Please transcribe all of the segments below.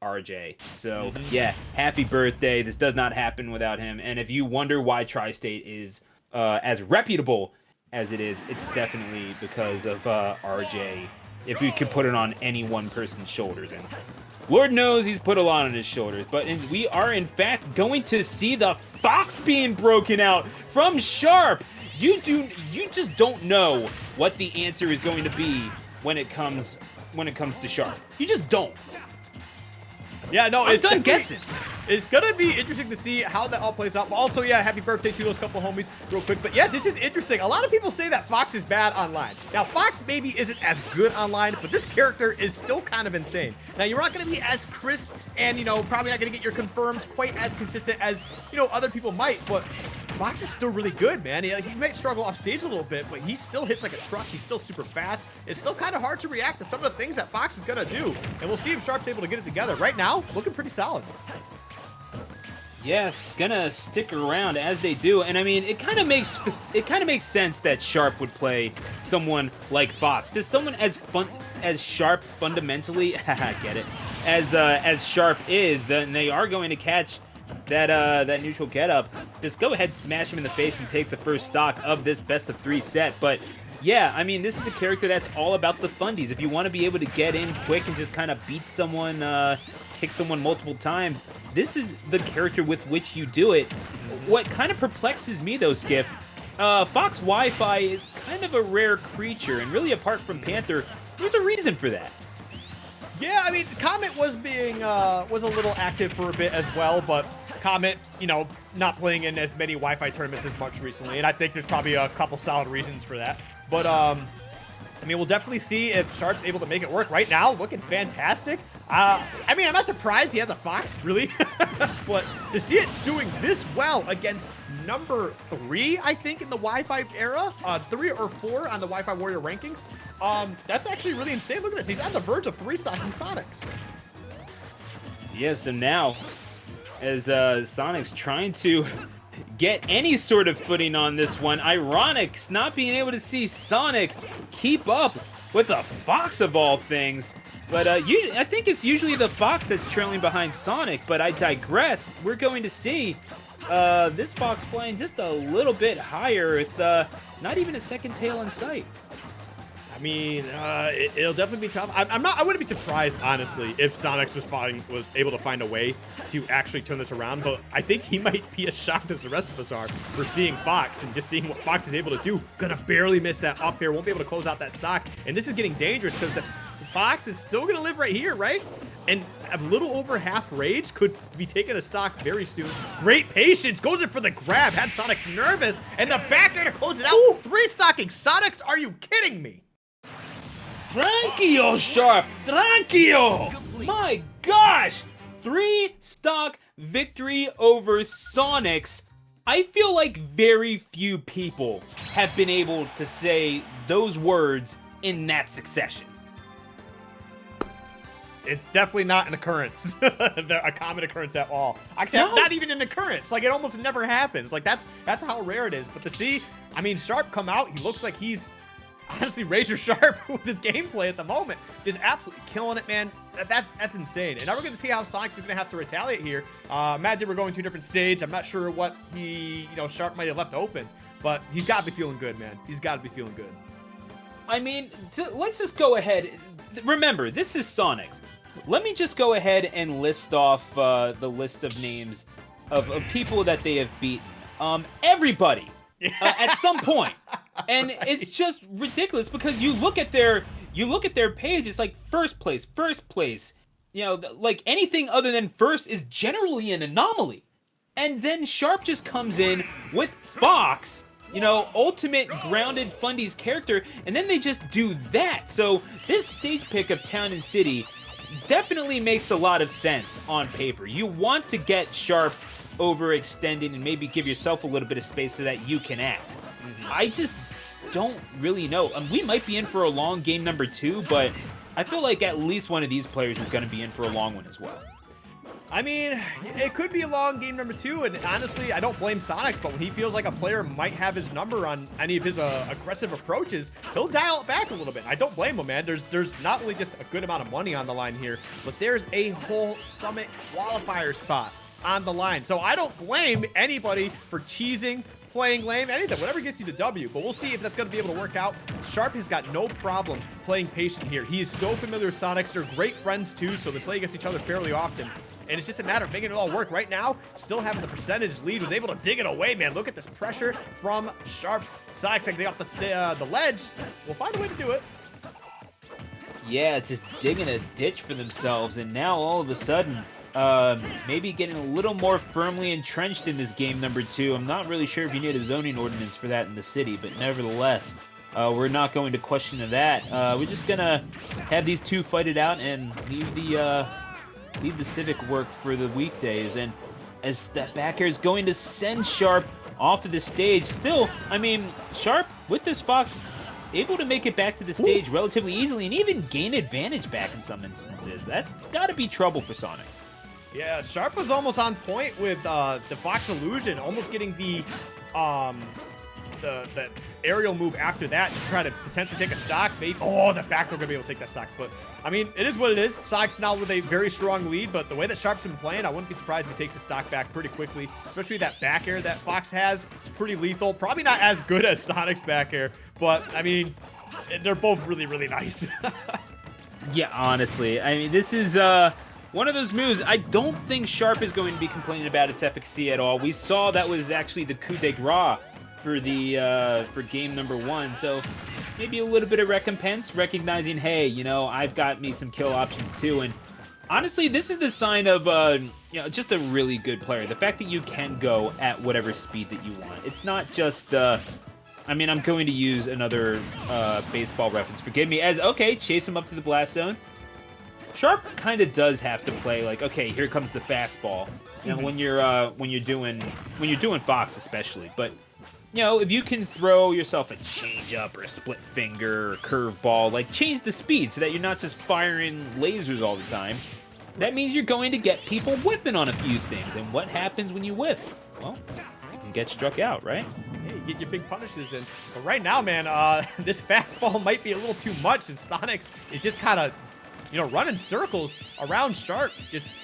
RJ. So yeah, happy birthday. This does not happen without him. And if you wonder why Tri-State is as reputable as it is, it's definitely because of RJ. If you could put it on any one person's shoulders, and Lord knows he's put a lot on his shoulders. But we are in fact going to see the Fox being broken out from Sharp. You just don't know what the answer is going to be when it comes to Sharp. You just don't. Yeah, no, I'm done guessing. It's gonna be interesting to see how that all plays out. But also, yeah, happy birthday to those couple homies real quick. But yeah, this is interesting. A lot of people say that Fox is bad online. Now, Fox maybe isn't as good online, but this character is still kind of insane. Now, you're not gonna be as crisp and, you know, probably not gonna get your confirms quite as consistent as, you know, other people might, but Fox is still really good, man. He might struggle off stage a little bit, but he still hits like a truck. He's still super fast. It's still kind of hard to react to some of the things that Fox is gonna do. And we'll see if Sharp's able to get it together. Right now, looking pretty solid. Yes, gonna stick around as they do, and I mean, it kind of makes sense that Sharp would play someone like Fox. Just someone as Sharp fundamentally, get it, as Sharp is, then they are going to catch that neutral getup. Just go ahead, smash him in the face, and take the first stock of this best-of-3 set. But yeah, I mean, this is a character that's all about the fundies. If you want to be able to get in quick and just kind of beat someone, kick someone multiple times, this is the character with which you do it. What kind of perplexes me, though, Skip, Fox Wi-Fi is kind of a rare creature, and really apart from Panther, there's a reason for that. Yeah, I mean, Comet was being was a little active for a bit as well, but Comet, you know, not playing in as many Wi-Fi tournaments as much recently, and I think there's probably a couple solid reasons for that. But I mean, we'll definitely see if Sharp's able to make it work. Right now, looking fantastic. I mean, I'm not surprised he has a Fox, really. But to see it doing this well against number 3, I think, in the Wi-Fi era, 3 or 4 on the Wi-Fi Warrior rankings, that's actually really insane. Look at this. He's on the verge of 3-stocking Sonix. Yeah, so now, as Sonix trying to get any sort of footing on this one, ironic not being able to see Sonic keep up with the Fox of all things. But I think it's usually the Fox that's trailing behind Sonic, but I digress. We're going to see this Fox flying just a little bit higher with not even a second tail in sight. I mean, it'll definitely be tough. I wouldn't be surprised, honestly, if Sonix was able to find a way to actually turn this around. But I think he might be as shocked as the rest of us are for seeing Fox and just seeing what Fox is able to do. Gonna barely miss that up here. Won't be able to close out that stock. And this is getting dangerous because the Fox is still gonna live right here, right? And a little over half rage could be taking a stock very soon. Great patience, goes in for the grab. Had Sonix nervous, and the back air to close it out. Ooh. 3-stocking Sonix, are you kidding me? Tranquilo, Sharp! Tranquilo! My gosh! 3-stock victory over Sonix. I feel like very few people have been able to say those words in that succession. It's definitely not an occurrence, a common occurrence at all. Actually, no. Not even an occurrence. Like, it almost never happens. Like, that's how rare it is. But to see, I mean, Sharp come out, he looks like he's honestly razor sharp with his gameplay at the moment. Just absolutely killing it, man. That's insane. And now we're going to see how Sonix is going to have to retaliate here. Imagine we're going to a different stage. I'm not sure what Sharp might have left open, but he's got to be feeling good, man. He's got to be feeling good. I mean, let's just go ahead. Remember, this is Sonix. Let me just go ahead and list off the list of names of people that they have beaten. Everybody at some point. And right. It's just ridiculous because you look at their page, it's like first place. You know, like anything other than first is generally an anomaly. And then Sharp just comes in with Fox, you know, ultimate grounded fundies character, and then they just do that. So this stage pick of Town and City definitely makes a lot of sense on paper. You want to get Sharp overextended and maybe give yourself a little bit of space so that you can act. I just don't really know. We might be in for a long game number 2, but I feel like at least one of these players is going to be in for a long one as well. I mean, it could be a long game number 2, and honestly, I don't blame Sonix, but when he feels like a player might have his number on any of his aggressive approaches, he'll dial it back a little bit. I don't blame him, man. There's not only just a good amount of money on the line here, but there's a whole Summit qualifier spot on the line. So I don't blame anybody for cheesing, playing lame, anything, whatever gets you the W. But we'll see if that's going to be able to work out. Sharp has got no problem playing patient here. He is so familiar with Sonix. They're great friends too, so they play against each other fairly often. And it's just a matter of making it all work. Right now, still having the percentage lead, was able to dig it away, man. Look at this pressure from Sharp. Sonix can get off the ledge. We'll find a way to do it. Yeah, just digging a ditch for themselves, and now all of a sudden, maybe getting a little more firmly entrenched in this game number 2. I'm not really sure if you need a zoning ordinance for that in the city, but nevertheless, we're not going to question that. We're just gonna have these two fight it out and leave the civic work for the weekdays. And as that back air is going to send Sharp off of the stage, still, I mean, Sharp with this Fox able to make it back to the stage relatively easily and even gain advantage back in some instances. That's got to be trouble for Sonix. Yeah, Sharp was almost on point with the Fox Illusion, almost getting the aerial move after that to try to potentially take a stock. Maybe, oh, the back throw gonna be able to take that stock. But I mean, it is what it is. Sonix now with a very strong lead, but the way that Sharp's been playing, I wouldn't be surprised if he takes the stock back pretty quickly. Especially that back air that Fox has. It's pretty lethal. Probably not as good as Sonic's back air, but I mean, they're both really, really nice. Yeah, honestly, I mean, this is one of those moves. I don't think Sharp is going to be complaining about its efficacy at all. We saw that was actually the coup de grace for the for game number 1, so maybe a little bit of recompense, recognizing, hey, you know, I've got me some kill options too. And honestly, this is the sign of you know, just a really good player. The fact that you can go at whatever speed that you want. It's not just I mean, I'm going to use another baseball reference. Forgive me. As okay, chase him up to the blast zone. Sharp kind of does have to play like, okay, here comes the fastball. You know, when you're doing Fox especially, but you know, if you can throw yourself a changeup or a split finger or curveball, like change the speed so that you're not just firing lasers all the time, that means you're going to get people whiffing on a few things. And what happens when you whiff? Well, you can get struck out, right? Hey, you get your big punishes in. But right now, man, this fastball might be a little too much, as Sonix is just kind of, you know, running circles around Sharp, just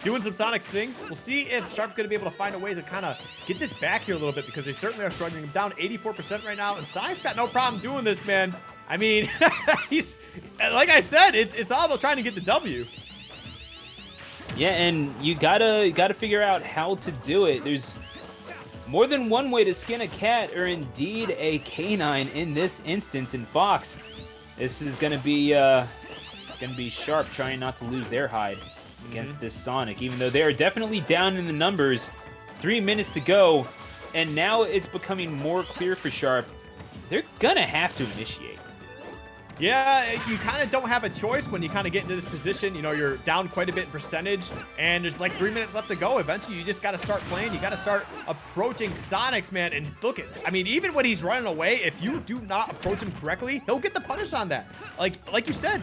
doing some Sonix things. We'll see if Sharp's going to be able to find a way to kind of get this back here a little bit, because they certainly are struggling. Him down 84% right now, and Sonix got no problem doing this, man. I mean, he's, like I said, it's all about trying to get the W. Yeah, and you gotta figure out how to do it. There's more than one way to skin a cat, or indeed a canine in this instance in Fox. This is gonna be Sharp trying not to lose their hide against this Sonic, even though they are definitely down in the numbers. 3 minutes to go, and now it's becoming more clear for Sharp. They're gonna have to initiate. Yeah, you kind of don't have a choice when you kind of get into this position. You know, you're down quite a bit in percentage, and there's like 3 minutes left to go. Eventually, you just got to start playing. You got to start approaching Sonix, man. And look at, I mean, even when he's running away, if you do not approach him correctly, he'll get the punish on that. Like you said,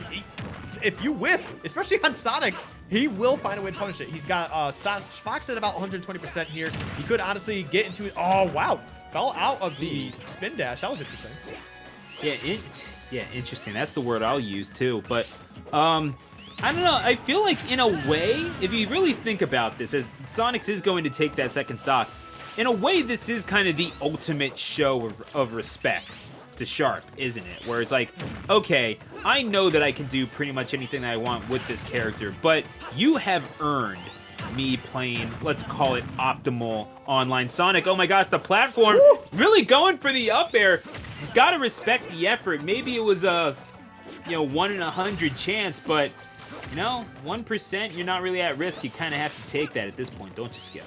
if you whiff, especially on Sonix, he will find a way to punish it. He's got Fox at about 120% here. He could honestly get into it. Oh, wow. Fell out of the spin dash. That was interesting. Yeah, interesting. That's the word I'll use too. But I don't know. I feel like in a way, if you really think about this, as Sonix is going to take that second stock, in a way, this is kind of the ultimate show of respect to Sharp, isn't it? Where it's like, okay, I know that I can do pretty much anything that I want with this character, but you have earned me playing, let's call it optimal online Sonic. Oh my gosh, the platform really going for the up air. Gotta respect the effort. Maybe it was a, 1 in 100 chance, but 1%, you're not really at risk. You kind of have to take that at this point, don't you, Skip?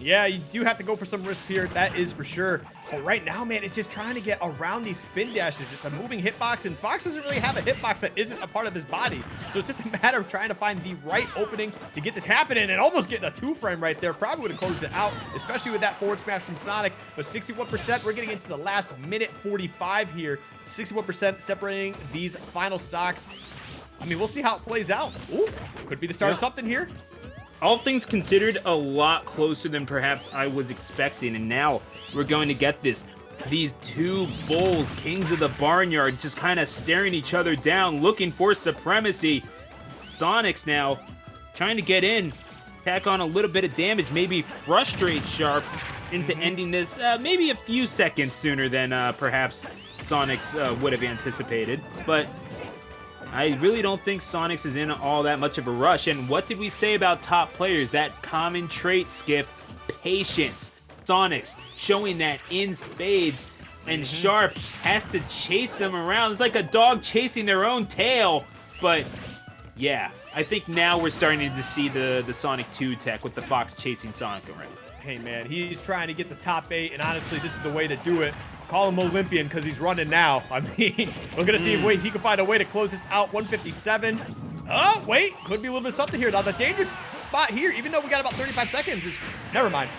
Yeah, you do have to go for some risks here. That is for sure. But right now, man, it's just trying to get around these spin dashes. It's a moving hitbox, and Fox doesn't really have a hitbox that isn't a part of his body. So it's just a matter of trying to find the right opening to get this happening, and almost getting a 2-frame right there. Probably would have closed it out, especially with that forward smash from Sonic. But 61%, we're getting into the last minute 45 here. 61% separating these final stocks. I mean, we'll see how it plays out. Ooh, could be the start of something here. all things considered, a lot closer than perhaps I was expecting. And now we're going to get these two bulls, kings of the barnyard, just kind of staring each other down, looking for supremacy. Sonix now trying to get in, tack on a little bit of damage, maybe frustrate Sharp into ending this maybe a few seconds sooner than perhaps Sonix would have anticipated. But I really don't think Sonix is in all that much of a rush. And what did we say about top players? That common trait, Skip, patience. Sonix showing that in spades, and Sharp has to chase them around. It's like a dog chasing their own tail. But yeah, I think now we're starting to see the Sonic 2 tech with the Fox chasing Sonic around. Hey, man, he's trying to get the top 8, and honestly, this is the way to do it. Call him Olympian because he's running now. I mean, we're going to see if he can find a way to close this out. 157. Oh, wait. Could be a little bit of something here. Now, the dangerous spot here, even though we got about 35 seconds, is... Never mind.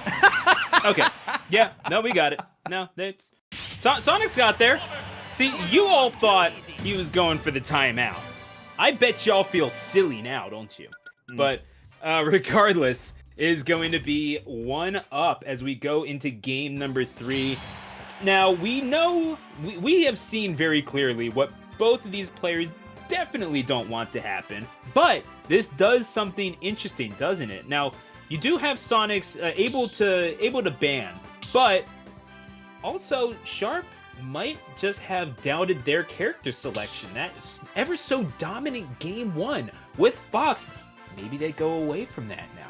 Okay. Yeah. No, we got it. No, that's... Sonic's got there. See, you all thought he was going for the timeout. I bet y'all feel silly now, don't you? But regardless, is going to be 1 up as we go into game number 3. Now, we know, we have seen very clearly what both of these players definitely don't want to happen, but this does something interesting, doesn't it? Now, you do have Sonix able to ban, but also Sharp might just have doubted their character selection. That ever so dominant game 1 with Fox. Maybe they go away from that now.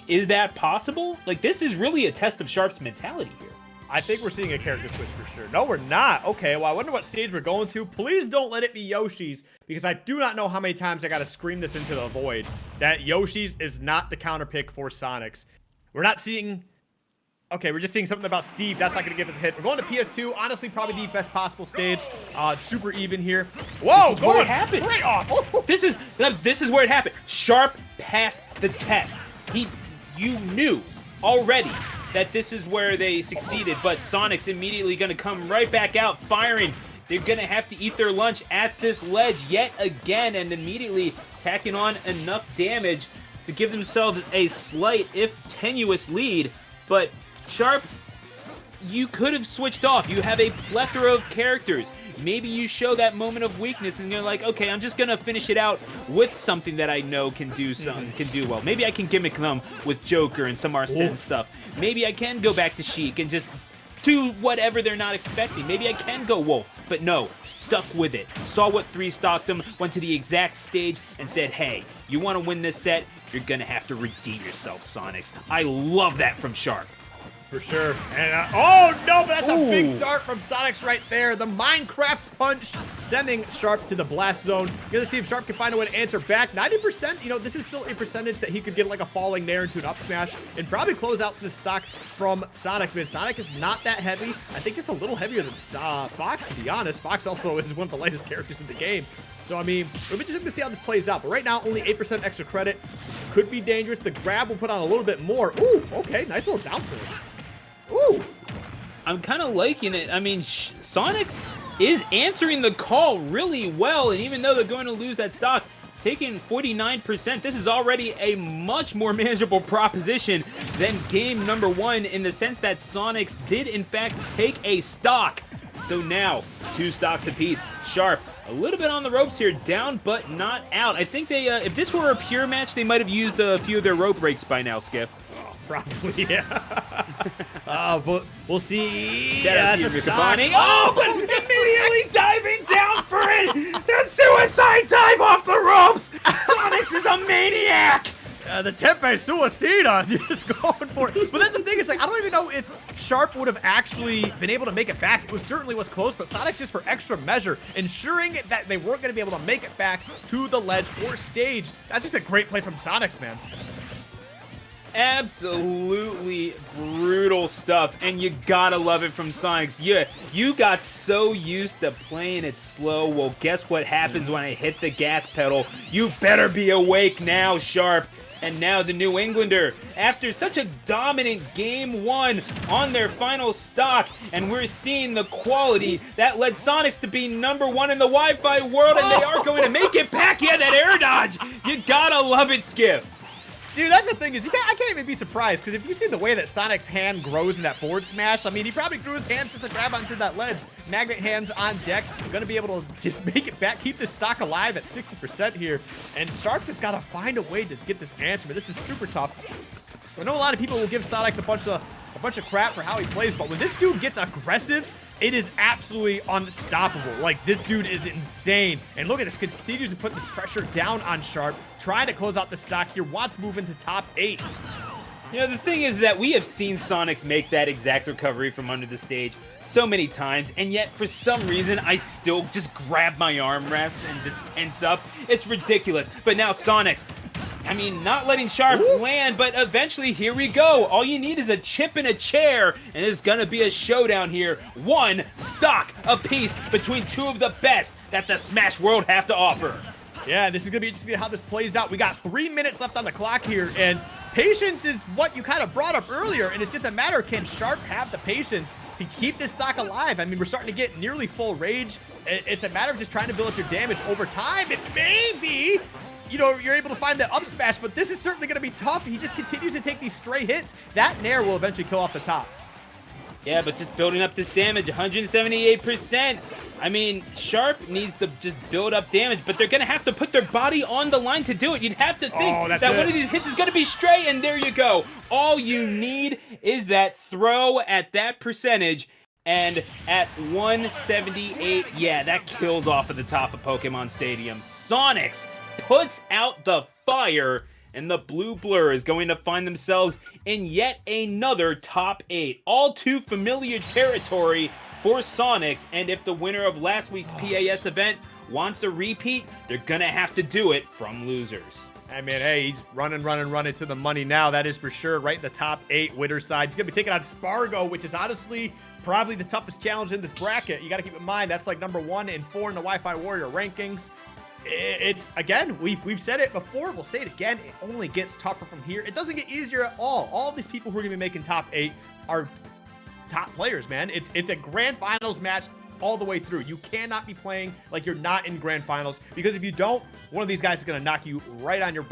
Is that possible? Like, this is really a test of Sharp's mentality here. I think we're seeing a character switch for sure. No, we're not. Okay, well, I wonder what stage we're going to. Please don't let it be Yoshi's, because I do not know how many times I got to scream this into the void, that Yoshi's is not the counter pick for Sonix. We're not seeing... Okay, we're just seeing something about Steve. That's not going to give us a hit. We're going to PS2. Honestly, probably the best possible stage. Super even here. Whoa, this is where it happened. Right off. This is where it happened. Sharp passed the test. You knew already that this is where they succeeded, but Sonic's immediately going to come right back out firing. They're going to have to eat their lunch at this ledge yet again, and immediately tacking on enough damage to give themselves a slight, if tenuous, lead. But Sharp, you could have switched off. You have a plethora of characters. Maybe you show that moment of weakness and you're like, okay, I'm just gonna finish it out with something that I know can do well. Maybe I can gimmick them with Joker and some Arsene stuff. Maybe I can go back to Sheik and just do whatever they're not expecting. Maybe I can go Wolf, but no, stuck with it. Saw what 3-stocked them, went to the exact stage and said, hey, you want to win this set? You're gonna have to redeem yourself, Sonix. I love that from Sharp. For sure. And oh no, but that's a big start from Sonix right there. The Minecraft punch sending Sharp to the blast zone. You're gonna see if Sharp can find a way to answer back. 90%, you know, this is still a percentage that he could get like a falling nair into an up smash and probably close out the stock from Sonix. Man, Sonic is not that heavy. I think just a little heavier than Fox, to be honest. Fox also is one of the lightest characters in the game. So, I mean, we're just going to see how this plays out. But right now, only 8% extra credit. Could be dangerous. The grab will put on a little bit more. Ooh, okay. Nice little down tilt. Ooh. I'm kind of liking it. I mean, Sonix is answering the call really well. And even though they're going to lose that stock, taking 49%, this is already a much more manageable proposition than game number 1 in the sense that Sonix did, in fact, take a stock. So now, 2 stocks apiece. Sharp, a little bit on the ropes here, down but not out. I think they, if this were a pure match, they might have used a few of their rope breaks by now, Skip. Oh, probably, yeah. But we'll see. That's a stock. Oh, but immediately diving down for it. The suicide dive off the ropes. Sonix is a maniac. The Tempe Suicida just going for it. But that's the thing, is like, I don't even know if Sharp would have actually been able to make it back. It certainly was close, but Sonix just for extra measure, ensuring that they weren't going to be able to make it back to the ledge or stage. That's just a great play from Sonix, man. Absolutely brutal stuff, and you gotta love it from Sonix. You got so used to playing it slow. Well, guess what happens when I hit the gas pedal? You better be awake now, Sharp. And now the New Englander, after such a dominant game 1 on their final stock, and we're seeing the quality that led Sonix to be number 1 in the Wi-Fi world, and they are going to make it back. Yeah, that air dodge. You gotta love it, Skip. Dude, that's the thing is, I can't even be surprised, because if you see the way that Sonic's hand grows in that forward smash, I mean, he probably grew his hands just to grab onto that ledge. Magnet hands on deck, going to be able to just make it back, keep this stock alive at 60% here. And Sharp just got to find a way to get this answer, but this is super tough. I know a lot of people will give Sonix a bunch of crap for how he plays, but when this dude gets aggressive, it is absolutely unstoppable. Like, this dude is insane. And look at this, continues to put this pressure down on Sharp, trying to close out the stock here, wants to move into top 8. You know, the thing is that we have seen Sonix make that exact recovery from under the stage so many times, and yet for some reason I still just grab my armrest and just tense up. It's ridiculous. But now Sonix, I mean, not letting Sharp land, but eventually, here we go. All you need is a chip and a chair, and it's gonna be a showdown here. One stock apiece between two of the best that the Smash world have to offer. Yeah, this is gonna be interesting how this plays out. We got 3 minutes left on the clock here, and patience is what you kind of brought up earlier, and it's just a matter of, can Sharp have the patience to keep this stock alive? I mean, we're starting to get nearly full rage. It's a matter of just trying to build up your damage over time, and maybe, you know, you're able to find the up smash, but this is certainly going to be tough. He just continues to take these stray hits. That Nair will eventually kill off the top. Yeah, but just building up this damage, 178%. I mean, Sharp needs to just build up damage, but they're going to have to put their body on the line to do it. You'd have to think that one of these hits is going to be stray, and there you go. All you need is that throw at that percentage, and at 178, yeah, that kills off at the top of Pokemon Stadium. Sonix puts out the fire, and the blue blur is going to find themselves in yet another top 8. All too familiar territory for Sonix, and if the winner of last week's PAS event wants a repeat, they're gonna have to do it from losers. I mean, hey, he's running to the money now. That is for sure. Right in the top 8 winner side. He's going to be taking on Spargo, which is honestly probably the toughest challenge in this bracket. You got to keep in mind, that's like number 1 and 4 in the Wi-Fi Warrior rankings. It's, again, we've said it before, we'll say it again, it only gets tougher from here. It doesn't get easier at all. All these people who are going to be making top 8 are top players, man. It's a grand finals match all the way through. You cannot be playing like you're not in grand finals, because if you don't, one of these guys is going to knock you right on your butt.